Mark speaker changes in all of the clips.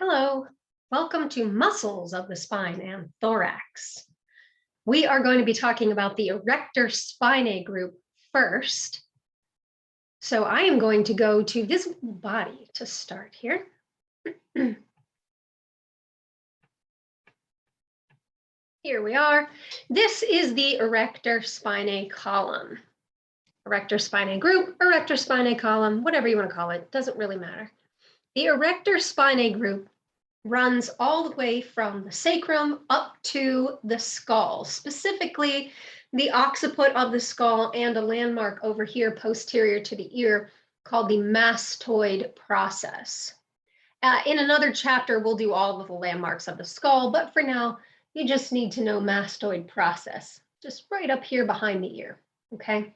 Speaker 1: Hello, welcome to muscles of the spine and thorax. We are going to be talking about the Erector Spinae group first. So I am going to go to visible body to start here. Here we are. This is the Erector Spinae column. Erector Spinae group, Erector Spinae column, whatever you want to call it, doesn't really matter. The Erector Spinae group runs all the way from the sacrum up to the skull, specifically the occiput of the skull and a landmark over here posterior to the ear called the mastoid process. In another chapter, we'll do all of the landmarks of the skull, but for now, you just need to know mastoid process, just right up here behind the ear, okay?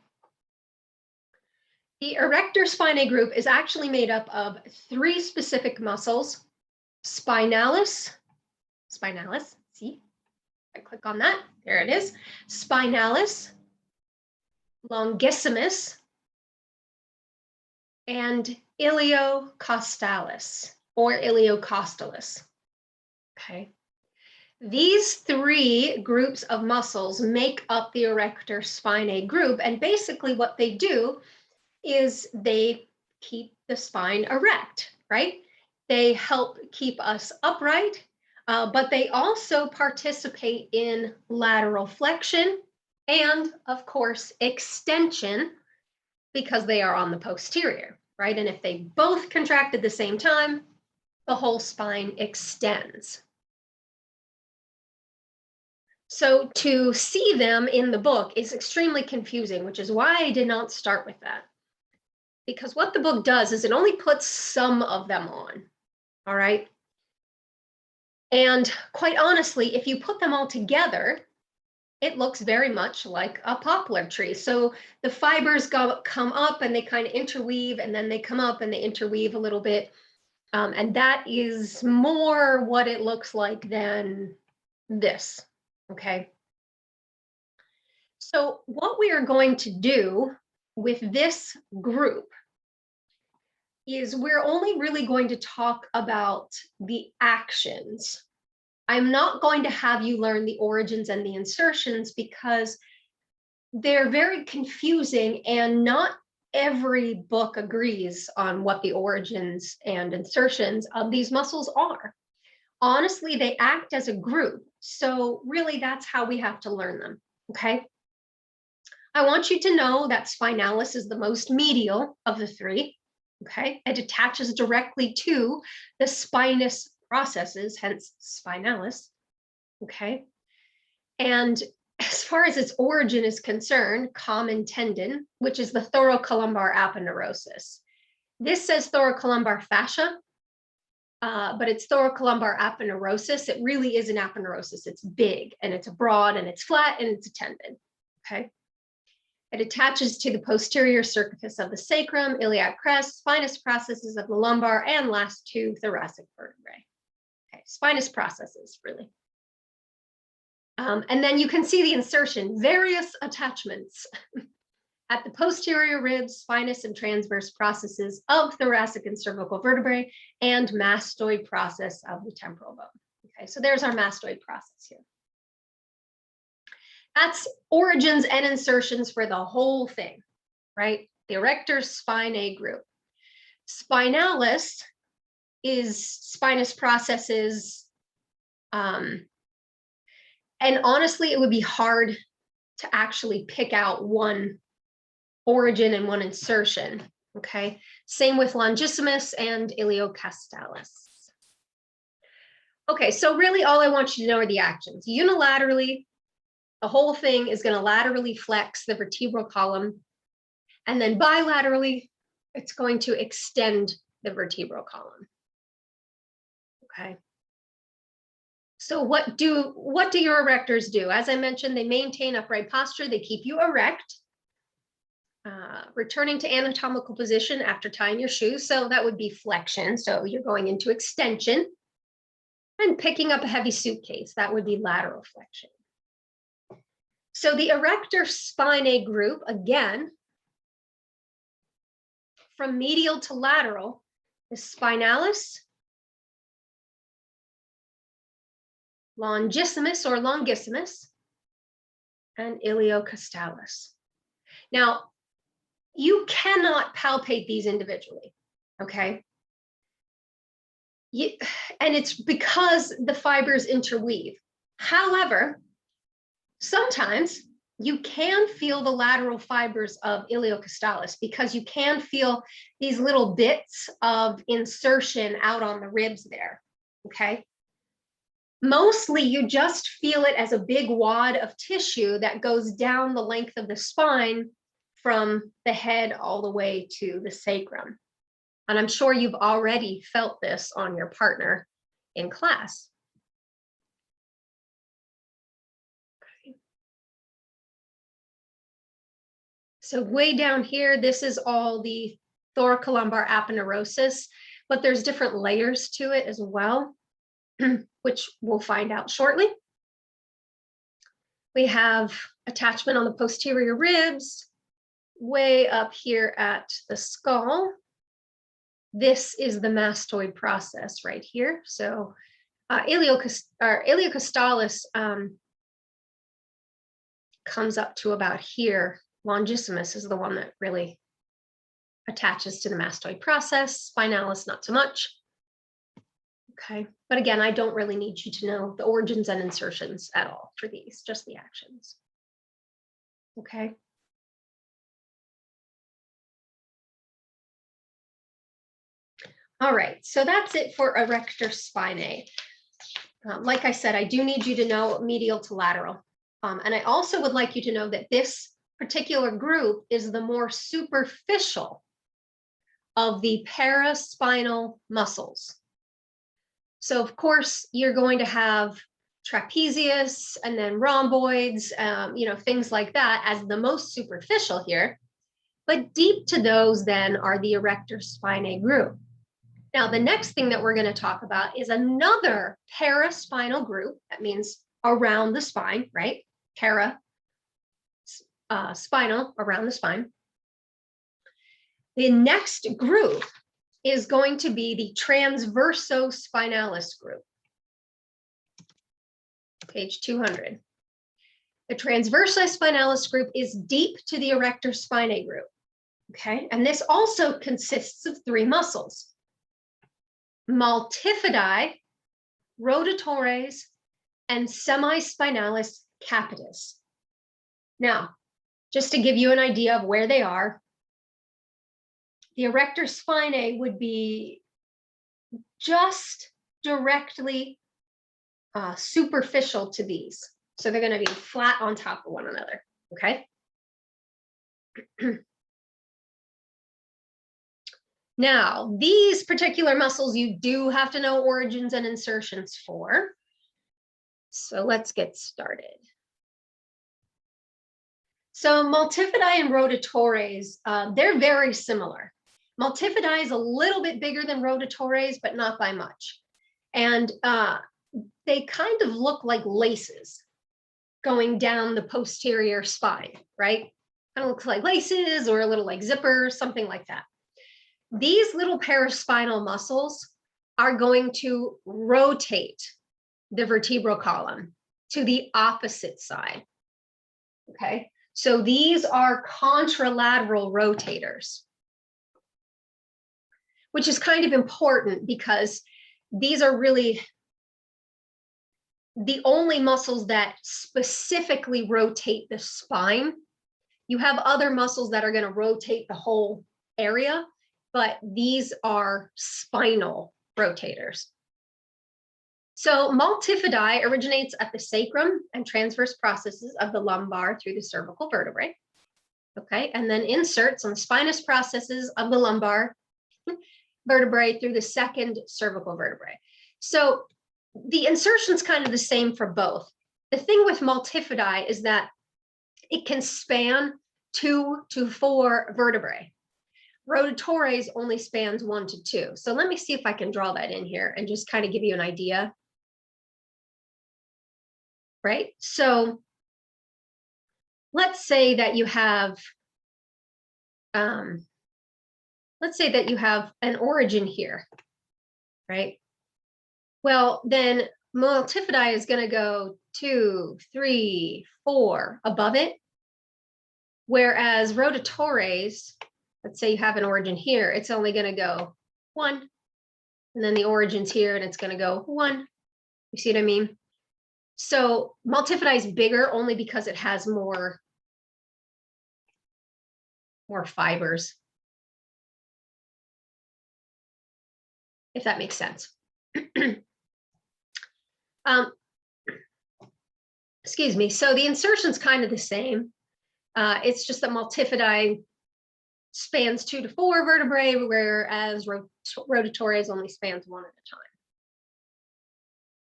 Speaker 1: The Erector Spinae group is actually made up of three specific muscles: spinalis, see, I click on that, there it is, spinalis, longissimus, and iliocostalis, or iliocostalis, okay? These three groups of muscles make up the Erector Spinae group, and basically what they do is they keep the spine erect, right? They help keep us upright, but they also participate in lateral flexion and, of course, extension because they are on the posterior, right? And if they both contract at the same time, the whole spine extends. So to see them in the book is extremely confusing, which is why I did not start with that. Because what the book does is it only puts some of them on, all right? And quite honestly, if you put them all together, it looks very much like a poplar tree. So the fibers come up and they kind of interweave, and then they come up and they interweave a little bit. And that is more what it looks like than this, okay? So what we are going to do with this group is we're only really going to talk about the actions. I'm not going to have you learn the origins and the insertions because they're very confusing, and not every book agrees on what the origins and insertions of these muscles are. Honestly, they act as a group. So really that's how we have to learn them, okay? I want you to know that spinalis is the most medial of the three. Okay, it attaches directly to the spinous processes, hence spinalis. Okay, and as far as its origin is concerned, common tendon, which is the thoracolumbar aponeurosis. This says thoracolumbar fascia, but it's thoracolumbar aponeurosis. It really is an aponeurosis. It's big and it's broad and it's flat and it's a tendon. Okay. It attaches to the posterior surface of the sacrum, iliac crest, spinous processes of the lumbar, and last two thoracic vertebrae. Okay, spinous processes, really. And then you can see the insertion, various attachments at the posterior ribs, spinous and transverse processes of thoracic and cervical vertebrae, and mastoid process of the temporal bone. Okay, so there's our mastoid process here. That's origins and insertions for the whole thing, right? The Erector Spinae group. Spinalis is spinous processes. And honestly, it would be hard to actually pick out one origin and one insertion, okay? Same with longissimus and iliocostalis. Okay, so really all I want you to know are the actions. Unilaterally, the whole thing is going to laterally flex the vertebral column, and then bilaterally, it's going to extend the vertebral column. Okay. So what do your erectors do? As I mentioned, they maintain upright posture. They keep you erect, returning to anatomical position after tying your shoes. So that would be flexion. So you're going into extension, and picking up a heavy suitcase. That would be lateral flexion. So the Erector Spinae group, again, from medial to lateral, is spinalis, longissimus or longissimus, and iliocostalis. Now, you cannot palpate these individually, okay? And it's because the fibers interweave. However, sometimes you can feel the lateral fibers of iliocostalis because you can feel these little bits of insertion out on the ribs there, okay? Mostly you just feel it as a big wad of tissue that goes down the length of the spine from the head all the way to the sacrum. And I'm sure you've already felt this on your partner in class. Okay. So way down here, this is all the thoracolumbar aponeurosis, but there's different layers to it as well, which we'll find out shortly. We have attachment on the posterior ribs, way up here at the skull. This is the mastoid process right here. So iliocostalis comes up to about here. Longissimus is the one that really attaches to the mastoid process. Spinalis, not so much. Okay, but again, I don't really need you to know the origins and insertions at all for these, just the actions. Okay. All right, so that's it for Erector Spinae. Like I said, I do need you to know medial to lateral. And I also would like you to know that this particular group is the more superficial of the paraspinal muscles. So of course, you're going to have trapezius and then rhomboids, things like that as the most superficial here. But deep to those then are the Erector Spinae group. Now, the next thing that we're going to talk about is another paraspinal group. That means around the spine, right? Para, spinal, around the spine. The next group is going to be the Transversospinalis group. Page 200. The Transversospinalis group is deep to the Erector Spinae group. Okay, and this also consists of three muscles: multifidi, rotatores, and semispinalis capitis. Now, just to give you an idea of where they are, the Erector Spinae would be just directly superficial to these. So they're going to be flat on top of one another, okay? Now, these particular muscles you do have to know origins and insertions for. So let's get started. So multifidi and rotatores, they're very similar. Multifidi is a little bit bigger than rotatores, but not by much. And they kind of look like laces going down the posterior spine, right? Kind of looks like laces or a little like zippers, something like that. These little paraspinal muscles are going to rotate the vertebral column to the opposite side, okay? So these are contralateral rotators, which is kind of important because these are really the only muscles that specifically rotate the spine. You have other muscles that are going to rotate the whole area, but these are spinal rotators. So multifidi originates at the sacrum and transverse processes of the lumbar through the cervical vertebrae. Okay, and then inserts on the spinous processes of the lumbar vertebrae through the second cervical vertebrae. So the insertion's kind of the same for both. The thing with multifidi is that it can span 2 to 4 vertebrae. Rotatores only spans 1 to 2. So let me see if I can draw that in here and just kind of give you an idea. Right? So let's say that you have an origin here, right? Well, then multifidi is going to go 2, 3, 4 above it. Whereas rotatores, let's say you have an origin here, it's only going to go 1. And then the origin's here and it's going to go 1. You see what I mean? So multifidi is bigger only because it has more fibers, if that makes sense. Excuse me. So the insertion's kind of the same. It's just that multifidi spans 2 to 4 vertebrae, whereas rotatores only spans 1 at a time.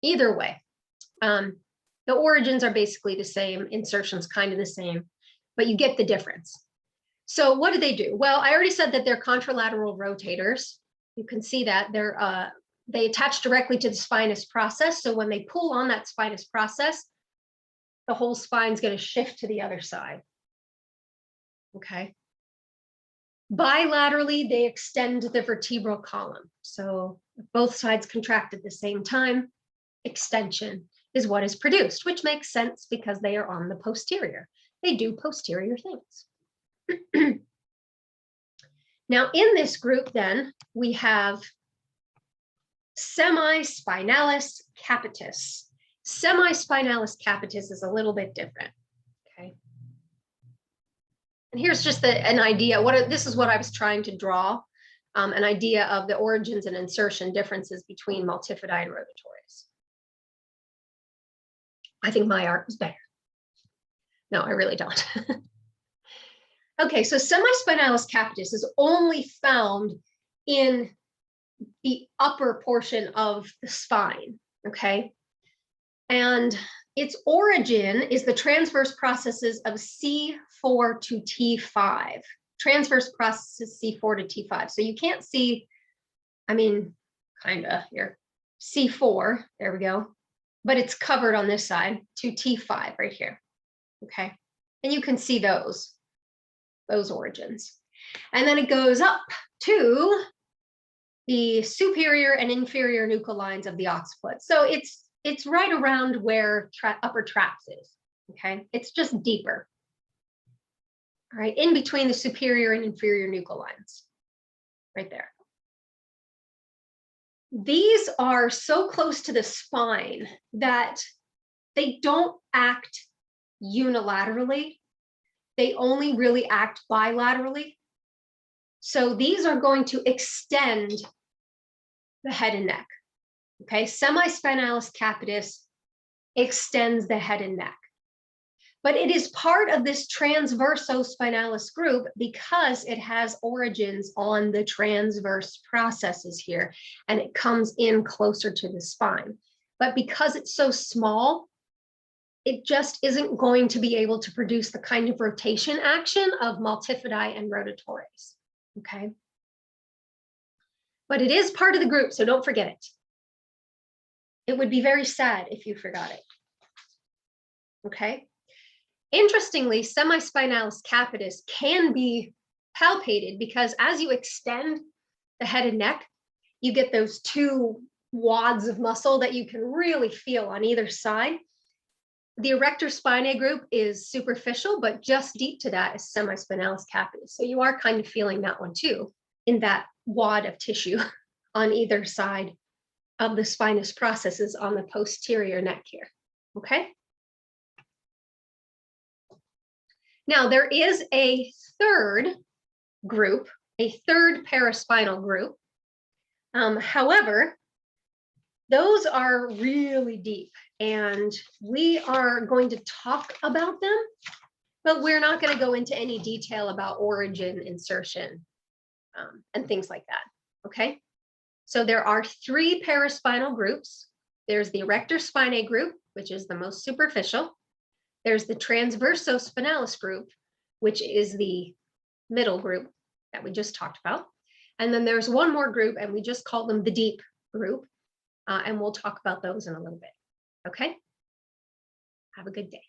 Speaker 1: Either way, the origins are basically the same, insertion's kind of the same, but you get the difference. So what do? Well, I already said that they're contralateral rotators. You can see that they attach directly to the spinous process. So when they pull on that spinous process, the whole spine's going to shift to the other side. Okay. Bilaterally, they extend the vertebral column. So if both sides contract at the same time, extension is what is produced, which makes sense because they are on the posterior. They do posterior things. Now, in this group, then, we have semispinalis capitis. Semispinalis capitis is a little bit different, okay? And here's just an idea. This is what I was trying to draw, an idea of the origins and insertion differences between multifidi and rotatores. I think my art was better. No, I really don't. Okay, so semispinalis capitis is only found in the upper portion of the spine, okay? And its origin is the transverse processes of C4 to T5. Transverse processes C4 to T5. So you can't see, I mean, kind of here, C4, there we go. But it's covered on this side to T5 right here, okay? And you can see those origins. And then it goes up to the superior and inferior nuchal lines of the occiput. So it's right around where upper traps is, okay? It's just deeper, all right? In between the superior and inferior nuchal lines, right there. These are so close to the spine that they don't act unilaterally. They only really act bilaterally. So these are going to extend the head and neck. Okay, semispinalis capitis extends the head and neck. But it is part of this transversospinalis group because it has origins on the transverse processes here, and it comes in closer to the spine. But because it's so small, it just isn't going to be able to produce the kind of rotation action of multifidi and rotatores, okay? But it is part of the group, so don't forget it. It would be very sad if you forgot it, okay? Interestingly, semispinalis capitis can be palpated because as you extend the head and neck, you get those 2 wads of muscle that you can really feel on either side. The Erector Spinae group is superficial, but just deep to that is semispinalis capitis. So you are kind of feeling that one too, in that wad of tissue on either side of the spinous processes on the posterior neck here, okay? Now, there is a third group, a third paraspinal group. However, those are really deep, and we are going to talk about them, but we're not going to go into any detail about origin, insertion, and things like that, okay? So there are 3 paraspinal groups. There's the Erector Spinae group, which is the most superficial. There's the Transversospinalis group, which is the middle group that we just talked about. And then there's one more group, and we just call them the deep group. And we'll talk about those in a little bit. Okay? Have a good day.